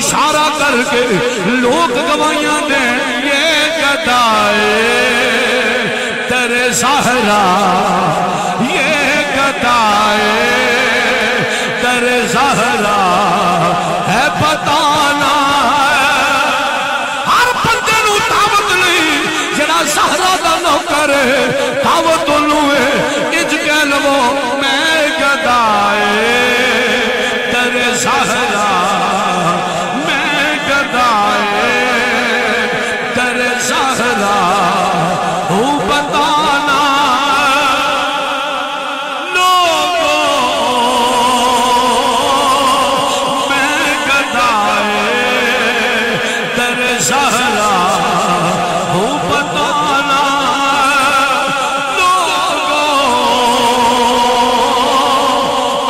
اشارہ کر کے لوگ گواہیاں دیں یہ گدائے تیرے زہرا، یہ گدائے تیرے زہرا ہے بتانا۔ ہر بندے نو دعوت نہیں جڑا زہرا دا نوکر دعوت لوے اج کہہ لو میں گدائے تیرے زہرا، میں گدائے تیرے زہرا ہوں بتانا۔ لوگوں میں گدائے تیرے زہرا ہوں بتانا۔ لوگوں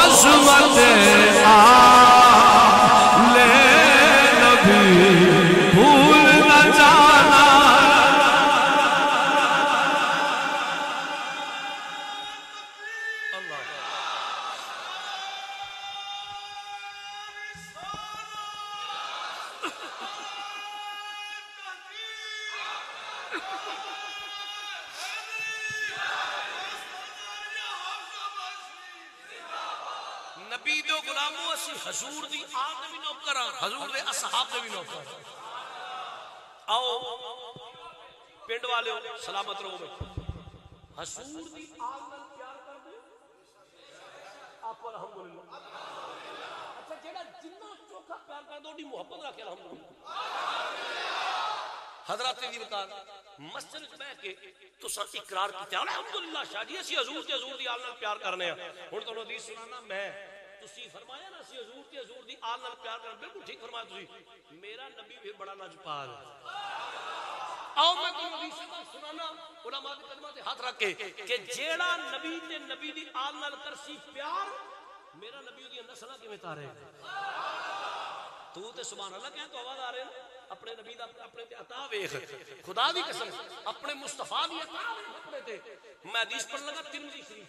عظمت آلِ نبی بھول نہ جانا۔ نبی دو غلاموں اسی حضور دی آل دے بھی نوکراں، حضور دے اصحاب دے بھی نوکراں۔ آؤ پنڈ والے ہو سلامت رہو بھائی، حضور دی آل نال پیار کر دے آپ الحمدللہ۔ اچھا جیڑا جنہ چوکھا پیار کر دے اودی محبت رکھے الحمدللہ۔ حضرات دی بتا مسجد وچ بیٹھ کے تساں اقرار کیتا الحمدللہ شاہ جی اسی حضور دی آل نال پیار کرنے ہاں۔ ہن تانوں حدیث سنانا میں، تسی فرمایا نا اسی حضور دی آل نال پیار کرنا، بالکل ٹھیک فرمایا تسی۔ میرا نبی بھی بڑا ناجپال ہے۔ آؤ میں تانوں حدیث سنانا علماء دے قدماں تے ہاتھ رکھ کے کہ جیڑا نبی تے نبی دی آل نال کرسی پیار، میرا نبی دی نسلاں کیویں تارے تو تے سبحان اللہ کہہ تو آواز آ رہے ہیں اپنے نبی دا اپنے تے عطا ویکھ، خدا دی قسم اپنے مصطفیٰ دی عطا اپنے تے۔ میں حدیث پڑھن لگا ترمذی شریف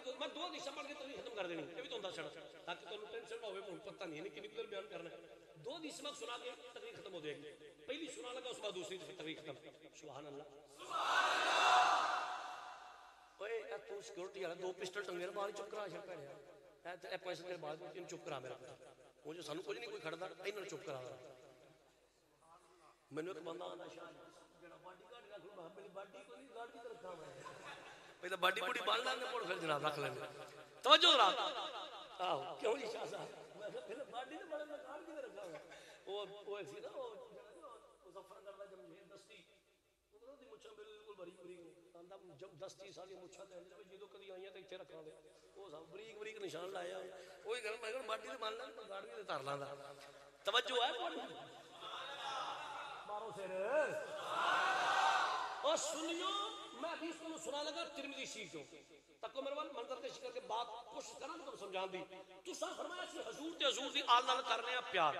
تو، میں دو حدیثاں پڑھ کے تقریر ختم کر دینی، یہ بھی تو ہوندا چھڑا تاکہ تانوں ٹینشن نہ ہوے، مجھے پتہ نہیں ہے کتنی دیر بیان کرنا ہے۔ دو حدیث میں سنا کے تقریر ختم ہو جائے گی، پہلی سنا لگا اس بعد دوسری تقریر ختم۔ سبحان اللہ سبحان اللہ۔ اوئے اے تو سیکورٹی والا دو پسٹل ٹنگے باہر چپ کرا چھڑ پیا اے پیسے تیرے بعد ان چپ کرا میرا وہ جو سانو کچھ نہیں کوئی کھڑدا انہاں چپ کرا۔ مینوں ایک بندہ آندا شاہ جڑا باڈی گارڈ رکھ لو، میری باڈی کو نہیں گارڈ کی رکھا ہوا ہے، پہلے باڈی بوڈی بال لانے پڑ پھر جناب رکھ لیں توجہ ذرا۔ آہو کیوں جی شاہ صاحب میں پہلے باڈی نے بڑا گارڈ کی رکھا ہوا ہے۔ وہ سی نا وہ مظفر کردا جمشید دستی انہاں دی مچھاں بالکل بریک بریک آندا جب دستی ساری مچھاں تے جدوں کدی آئیاں تے ایتھے رکھاں گے وہ سب بریک بریک نشان لایا وہی کہ میں باڈی نے مان لا گارڈ بھی تار لاندا۔ توجہ ہے کوئی مارو سر اور سنیو میں حدیث کو سنا لگا ترمذی شریف تو تکو میرے وال منظر تے شکر کے بات کوشش کرنا تو سمجھان دی۔ تساں فرمایا سی حضور تے حضور دی آل نال کرنے ہیں پیار،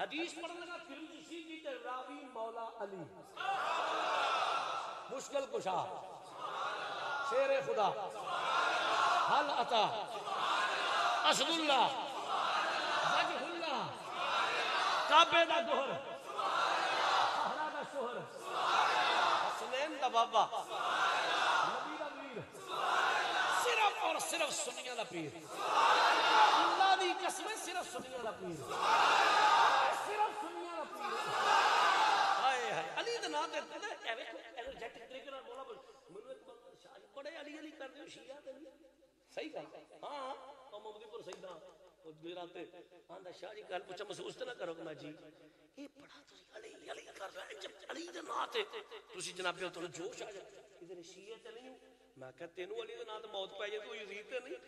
حدیث پڑھن لگا ترمذی شریف دی تے راوی مولا علی مشکل کشا شیر خدا حل عطا اسد اللہ وجہ اللہ کعبے دا گوہر صحرا دا شوہر حسنین دا بابا نبی دا ویر صرف اور صرف سنیاں دا پیر، اللہ دی قسم صرف سنیاں دا پیر، صرف سنیاں دا پیر۔ ہائے ہائے علی دے نام تے انرجیٹک طریقے نال بولا مینوں ایک بندہ بڑے علی علی کردے ہو شیعہ تے صحیح گل ہاں محمد پور سیدہ گجرات آندا شاہ جی گل پوچھا محسوس تے نہ کرو کہ میں جی اے بڑا تسی علی علی کر رہے ہیں جب علی دے نام تے تسی جناب تو جوش آ جائے ادھر شیعہ تے نہیں میں کہ تینوں علی دے نام تے موت پے جائے تو یزید تے نہیں،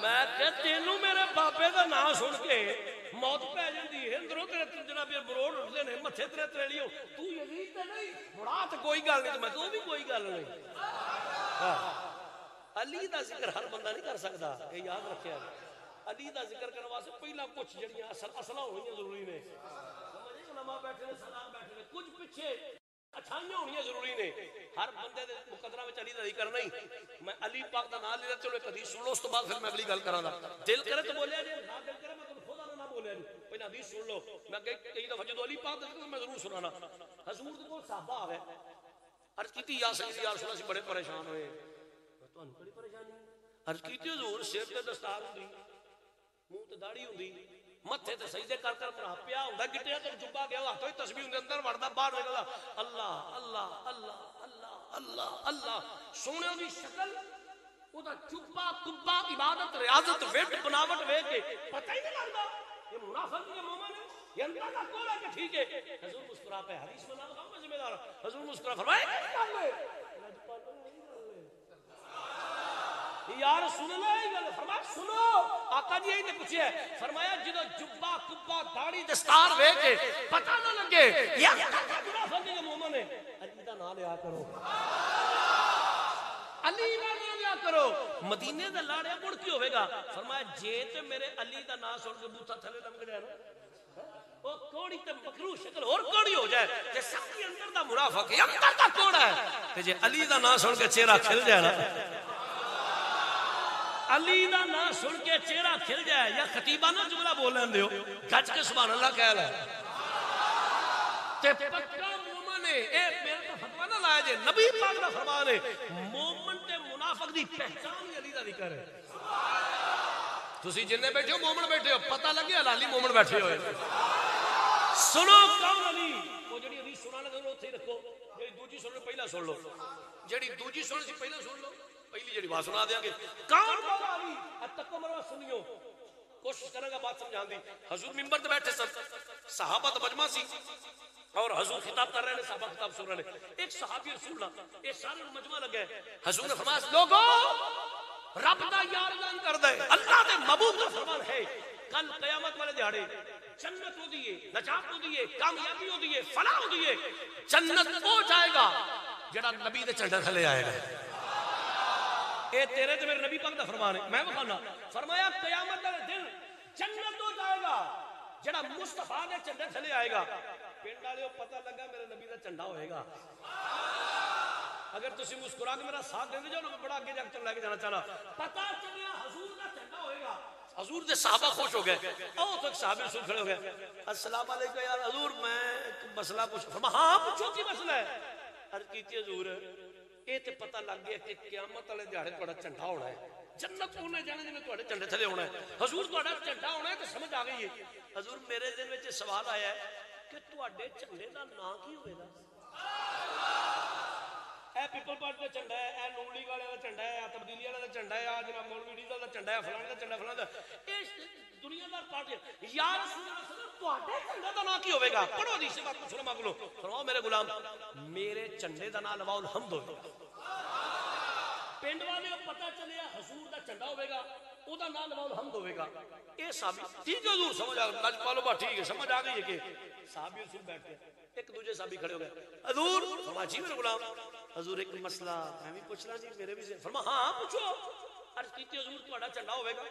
میں کہ تینوں میرے بابے دا نام سن کے موت پے جاندی ہے اندروں تیرے جناب بروڑ اٹھدے نے متھے تیرے تریلی ہو تو یزید تے نہیں بڑا تے کوئی گل نہیں، میں تو بھی کوئی گل نہیں۔ علی دا ذکر ہر بندہ نہیں کر سکتا، یہ یاد رکھیا علی دا ذکر کرنے واسطے پہلا کچھ جڑیاں اصلاں ہونیاں ضروری نے، سمجھے علماء بیٹھے نے سلام بیٹھے نے کچھ پیچھے اچھائیاں ہونیاں ضروری نے، ہر بندے دے مقدرہ وچ علی دا ذکر نہیں۔ میں علی پاک دا نام لے چلو ایک حدیث سن لو اس تو بعد پھر میں اگلی گل کراں گا، دل کرے تو بولیا جے نہ دل کرے میں میں کئی دفعہ جدو علی پاک دا میں ضرور سنانا حضور دے کول صحابہ آ گئے عرض کیتی یا سیدی یا رسول اللہ بڑے پریشان ہوئے تانوں بڑی پریشانی عرض کیتی حضور سر تے دستار ہوندی منہ تے داڑھی ہوندی متھے تے سجدے کر کر مرا پیا ہوندا گٹیا تے جبا گیا ہاتھ ہوئی تسبیح اندر اندر وڑدا باہر نکلدا اللہ اللہ اللہ اللہ اللہ اللہ سونے دی شکل او دا چبا کبا عبادت ریاضت وٹ بناوٹ ویکھ کے پتہ ہی نہیں لگدا یہ منافق ہے مومن ہے یہ اللہ کا قول ہے کہ ٹھیک ہے حضور مسکرا پہ حدیث میں نام میں ذمہ دار حضور مسکرا فرمائے یا رسول اللہ فرمایا سنو آقا جی یہی نے پوچھا ہے فرمایا جدو جبا کبا داڑھی دستار وے کے پتہ نہ لگے یا منافق ہے مومن ہے علی دا نام لیا کرو علی دا نام لیا کرو مدینے دا لاڑیا مڑ کی ہوے گا فرمایا جے تے میرے علی دا نام سن کے بوتھا تھلے لمک جائے نا وہ کوڑی تے مکروہ شکل اور کوڑی ہو جائے تے سب کے اندر دا منافق ہے اندر دا کوڑا ہے تے جے علی دا نام سن کے چہرہ کھل جائے نا علی دا نام سن کے چہرہ کھل جائے یا خطیبانہ جملہ بول لیندے ہو گج کے سبحان اللہ کہہ لے تے پکا مومن ہے اے میرے تو فتوی نہ لایا جے نبی پاک دا فرمان ہے مومن تے منافق دی پہچان علی دا ذکر ہے تسی جننے بیٹھے ہو مومن بیٹھے ہو پتہ لگے حلالی مومن بیٹھے ہوئے سنو کون علی وہ جڑی حدیث سنانا ضرور اوتھے رکھو جڑی دوجی سن لو پہلا سن لو جڑی دوجی سن سی پہلا سن لو پہلی جڑی بات سنا دیاں گے کون مولا علی اتقو مروا سنیو کوشش کرے گا بات سمجھان دی حضور منبر تے بیٹھے سن صحابہ تے مجمع سی اور حضور خطاب کر رہے ہیں صحابہ خطاب سن رہے ہیں ایک صحابی رسول اللہ یہ سارے مجمع لگے حضور نے فرمایا لوگو رب دا یار اعلان کر دے اللہ دے محبوب کا فرمان ہے کل قیامت والے دیہاڑے جنت ہو دیئے نجات ہو دیئے کامیابی ہو دیئے فلاح ہو دیئے جنت ہو جائے گا جڑا نبی دے چنڈے تھلے آئے گا اے تیرے تے میرے نبی پاک دا فرمان ہے میں بخانا فرمایا قیامت والے دن جنت ہو جائے گا جڑا مصطفیٰ دے چنڈے تھلے آئے گا پنڈ والے پتہ لگا میرے نبی دا چنڈا ہوئے گا اگر تسی مسکرا کے میرا ساتھ دیں دے جو میں بڑا آگے جا کے چل لے کے جانا چاہنا پتہ چلیا حضور کا چنڈا ہوئے گا حضور دے صحابہ خوش ہو گئے او تو ایک صحابی رسول کھڑے ہو گئے السلام علیکم یا حضور میں ایک مسئلہ پوچھوں فرما ہاں پوچھو کی مسئلہ ہے عرض کیتی حضور اے تے پتہ لگ گیا کہ قیامت والے دیہاڑے تہاڈا جھنڈا ہونا ہے جنت ہونے جانے جنے تہاڈے جھنڈے تھلے ہونا ہے حضور تہاڈا جھنڈا ہونا ہے تے سمجھ آ گئی ہے حضور میرے دل وچ سوال آیا ہے کہ تہاڈے جھنڈے دا نام کی ہوے گا اے پیپل پارٹی دا جھنڈا ہے اے نون لیگ والے دا جھنڈا ہے تبدیلی والے دا جھنڈا ہے آ جناب مولوی ڈیزل دا جھنڈا ہے فلاں دا جھنڈا فلاں دا اے دنیا دار پارٹی یا رسول اللہ تہاڈے جھنڈے دا نام کی ہوے گا پڑھو حدیث سے بات سنو مانگ لو فرماؤ میرے غلام میرے جھنڈے دا نام لواء الحمد ہوے پنڈ والے پتہ چلیا حضور دا جھنڈا ہوے گا او دا نام لواء الحمد ہوے گا اے صاحب ٹھیک ہے حضور سمجھ آ لج پالو با ٹھیک ہے سمجھ آ گئی ہے کہ صحابی رسول بیٹھ گئے ایک دوسرے صحابی کھڑے ہو گئے حضور فرمایا جی میرے غلام حضور ایک مسئلہ میں بھی پوچھنا جی میرے بھی فرما ہاں پوچھو عرض کیتی حضور تہاڈا جھنڈا ہوے گا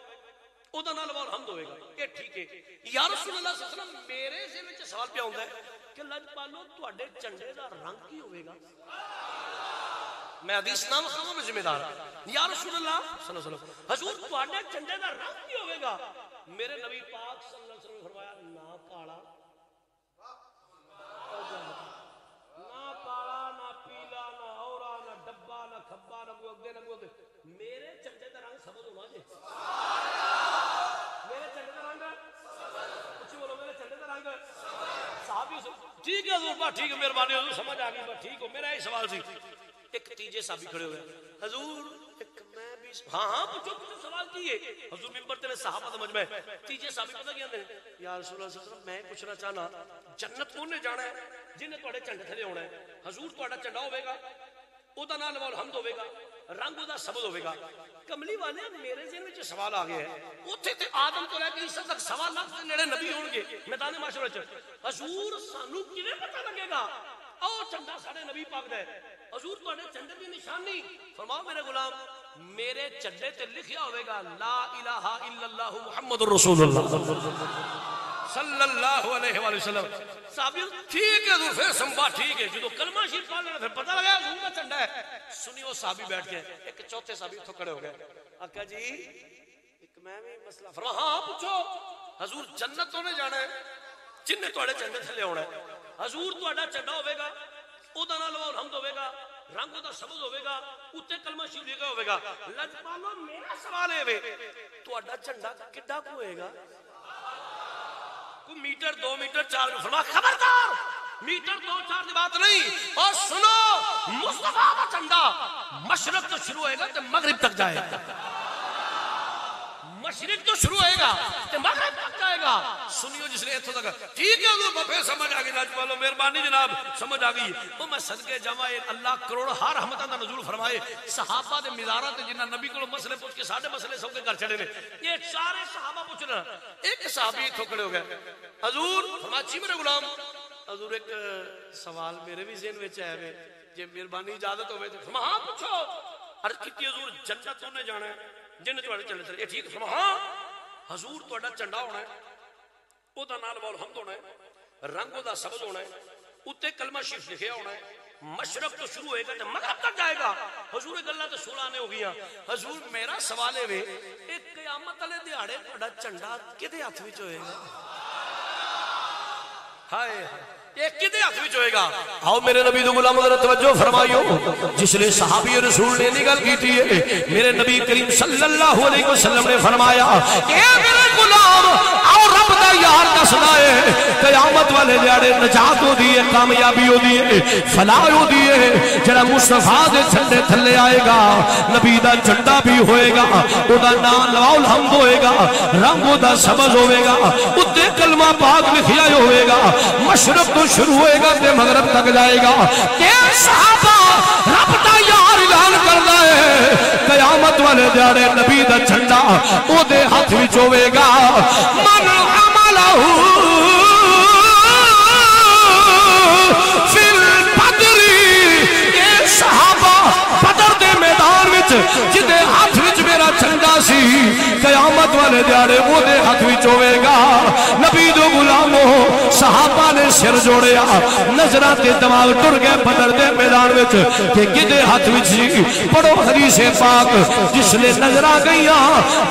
او دا نام لواء الحمد ہوے گا اے ٹھیک ہے یا رسول اللہ صلی اللہ علیہ وسلم میرے ذہن وچ سوال پیا ہوندا ہے کہ لج پالو تہاڈے جھنڈے دا رنگ کی ہوے گا میں حدیث نام خواہوں میں ذمہ دار یا رسول اللہ صلی اللہ علیہ وسلم حضور تہاڈے جھنڈے دا رنگ کی ہوے گا میرے نبی پاک صلی اللہ علیہ وسلم نے فرمایا نہ کالا نہ کالا نہ پیلا نہ اورا نہ ڈبا نہ کھبا نہ کوئی اگے نہ کوئی میرے جھنڈے دا رنگ سبز ہونا جی میرے جھنڈے دا رنگ کچھ بولو میرے جھنڈے دا رنگ صحابی ٹھیک ہے حضور بات ٹھیک ہے مہربانی حضور سمجھ آ گئی بات ٹھیک ہو میرا یہ سوال سی ایک تیجے صحابی کھڑے ہوئے حضور ایک میں بھی ہاں پوچھو سوال کیے حضور منبر تے صحابہ مجمع تیجے صحابی پتہ کیا اندر یا رسول اللہ صلی اللہ علیہ وسلم میں پوچھنا چاہنا جنت کون نے جانا ہے جن نے تہاڈے جھنڈے تھلے ہونا ہے حضور تہاڈا جھنڈا ہوے گا او دا نام لواء الحمد ہوے گا رنگ دا سبز ہوے گا کملی والے میرے ذہن وچ سوال آ گیا ہے اوتھے تے آدم تو لے کے عیسیٰ تک 1.25 لاکھ دے نیڑے نبی ہون گے میدان معاشر وچ حضور سانو کیویں پتہ لگے گا او جھنڈا ساڈے نبی پاک دا ہے حضور تہاڈے جھنڈے دی نشانی فرماؤ میرے غلام میرے جھنڈے تے لکھیا ہوے گا لا الہ الا اللہ محمد رسول اللہ صلی اللہ علیہ وآلہ وسلم صحابی ٹھیک ہے حضور پھر سمبا ٹھیک ہے جدو کلمہ شریف پڑھ لینا پھر پتہ لگا حضور کا جھنڈا ہے سنی وہ صحابی بیٹھ گئے ایک چوتھے صحابی تو کھڑے ہو گئے آقا جی ایک میں بھی مسئلہ فرما ہاں پوچھو حضور جنت ہونے جانا ہے جن نے تواڈے جھنڈے تھلے آنا ہے حضور تواڈا جھنڈا ہوے گا اودا نال لو الحمد ہوے گا رنگ دا سبز ہوے گا اوتے کلمہ شریف لکھا ہوے گا لجپالو میرا سوال ہے وے تواڈا جھنڈا کڈا کو ہوئے گا کوئی میٹر 2 میٹر 4 فرما خبردار میٹر 2-4 کی بات نہیں اور سنو مصطفیٰ کا جھنڈا مشرق تو شروع ہوئے گا تو مغرب تک جائے گا مشرق تو شروع ہوئے گا تو مغرب تک جائے گا سنیو جس نے اتھو تک ٹھیک ہے وہ پھر سمجھ آگئی لاجپالو مہربانی جناب سمجھ آگئی وہ میں صدقے جمع اللہ کروڑ ہر رحمتاں دا نزول فرمائے صحابہ دے مزارات تے جنہ نبی کو مسئلے پوچھ کے ساڑھے مسئلے سب کے گھر چڑھے نے یہ سارے صحابہ پوچھ رہا ایک صحابی اتھو کھڑے ہو گئے حضور فرمایا میرے غلام حضور ایک سوال میرے بھی ذہن وچ آیا ہے جے مہربانی اجازت ہوے تے فرمایا ہاں پوچھو عرض کیتی حضور جنت تو نے جانا ہے جن تواڈے چلے چلے ٹھیک ہے فرمایا ہاں حضور تواڈا جھنڈا ہونا ہے او دا نال بول حمد ہونا ہے رنگ او دا سبز ہونا ہے اوتے کلمہ شریف لکھیا ہونا ہے مشرق تو شروع ہوئے گا تو مغرب تک جائے گا حضور گلاں تے سولانے ہو گیا حضور میرا سوال ہے وے ایک قیامت والے دیہاڑے تواڈا جھنڈا کدے ہاتھ وچ ہوئے گا ہائے ایک کدے ہاتھ وچ ہوئے گا آؤ میرے نبی دے غلام ذرا توجہ فرمائیو جس نے صحابی رسول نے نگل کی تھی میرے نبی کریم صلی اللہ علیہ وسلم نے فرمایا اے میرے غلام آؤ رب دا یار دسدا ہے قیامت والے دیہاڑے نجات ہو دی ہے کامیابی ہو دی ہے فلاح ہو دی ہے جڑا مصطفیٰ دے جھنڈے تھلے آئے گا نبی دا جھنڈا بھی ہوئے گا او دا نام لواء الحمد ہوئے گا رنگ او دا سبز ہوئے گا اوتے کلمہ پاک لکھیا ہوئے گا مشرق تو شروع ہوئے گا تے مغرب تک جائے گا کہ صحابہ رب دا یار اعلان کردا ہے قیامت والے دیہاڑے نبی دا جھنڈا او دے ہاتھ وچ ہوے گا من عملہ فی البدر اے صحابہ بدر دے میدان وچ جدے ہاتھ وچ میرا جھنڈا سی قیامت والے دیہاڑے او دے ہاتھ وچ ہوے گا نبی دے غلامو صحابہ نے سر جوڑیا نظراں تے دماغ ٹر گئے بدر دے میدان وچ کہ کدے ہاتھ وچ سی پڑھو حدیث پاک جس نے نظراں گئیاں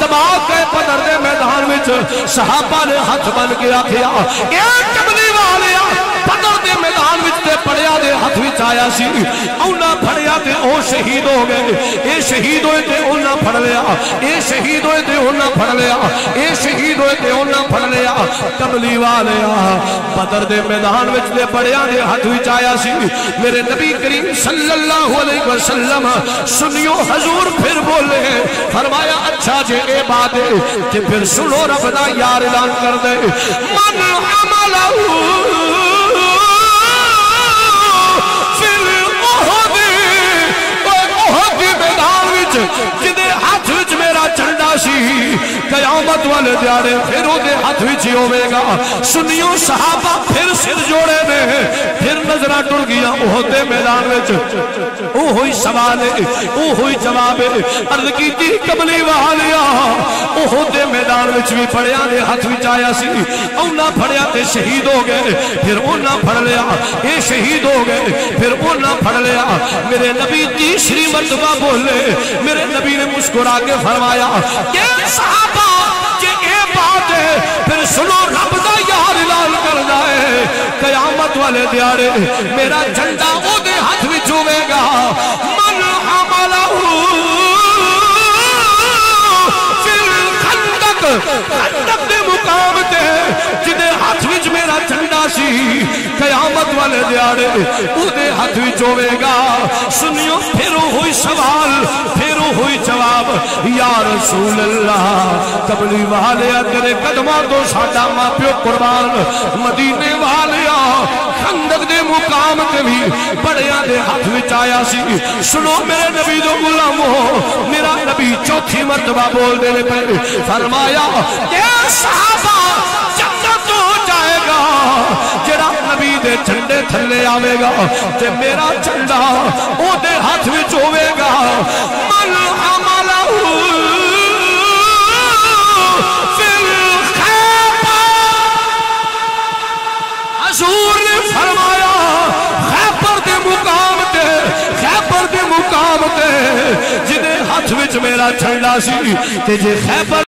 دماغ گئے بدر دے میدان وچ صحابہ نے ہاتھ بن کے آکھیا اے کملی والیا بدر دے میدان وچ تے پڑھیا دے ہاتھ وچ آیا سی اونا پھڑیا تے او شہید ہو گئے اے شہید ہوئے تے اونا پھڑ لیا اے شہید ہوئے تے اونا پھڑ لیا اے شہید ہوئے تے اونا پھڑ لیا کملی والیا بدر دے میدان وچ تے پڑھیا دے ہاتھ وچ آیا سی میرے نبی کریم صلی اللہ علیہ وسلم سنیو حضور پھر بولے فرمایا اچھا جے اے بات ہے کہ پھر سنو رب دا یار اعلان کر دے من عملہ جدے ہاتھ وچ میرا جھنڈا سی قیامت والے دیہاڑے پھر او دے ہاتھ وچ ہوے گا سنیو صحابہ پھر سر جوڑے نے پھر نظراں ٹر گیا احد دے میدان وچ او ہوئی سوال ہے او ہوئی جواب ہے عرض کیتی کملی والیا احد دے میدان وچ بھی پڑھیا دے ہاتھ وچ آیا سی اونا پھڑیا تے شہید ہو گئے پھر اونا پھڑ لیا اے شہید ہو گئے پھر اونا پھڑ لیا میرے نبی تیسری مرتبہ بولے میرے نبی نے مسکرا کے فرمایا کہ صحابہ کہ اے بات ہے پھر سنو رب دا یار اعلان کر جائے قیامت والے دیہاڑے میرا جھنڈا او دے ہاتھ وچ ہوے گا من عملہ فی الخندق خندق دے مقام تے جدے ہاتھ وچ میرا جھنڈا سی قیامت والے دیہاڑے او دے ہاتھ وچ ہوے گا سنیو پھر ہوئی سوال پھر ہوئی جواب یا رسول اللہ کملی والیا تیرے قدماں تو ساڈا ماں پیو قربان مدینے والیا خندق دے مقام تے بھی بڑیاں دے ہاتھ وچ آیا سی سنو میرے نبی دے غلامو میرا نبی چوتھی مرتبہ بول دے پے فرمایا اے صحابہ جنت ہو جائے گا جڑا نبی دے جھنڈے تھلے آوے گا تے میرا جھنڈا او دے ہاتھ وچ ہوے گا من عملہ فی الخیبر حضور نے فرمایا خیبر دے مقام تے خیبر دے مقام تے جدے ہاتھ وچ میرا جھنڈا سی تے جے خیبر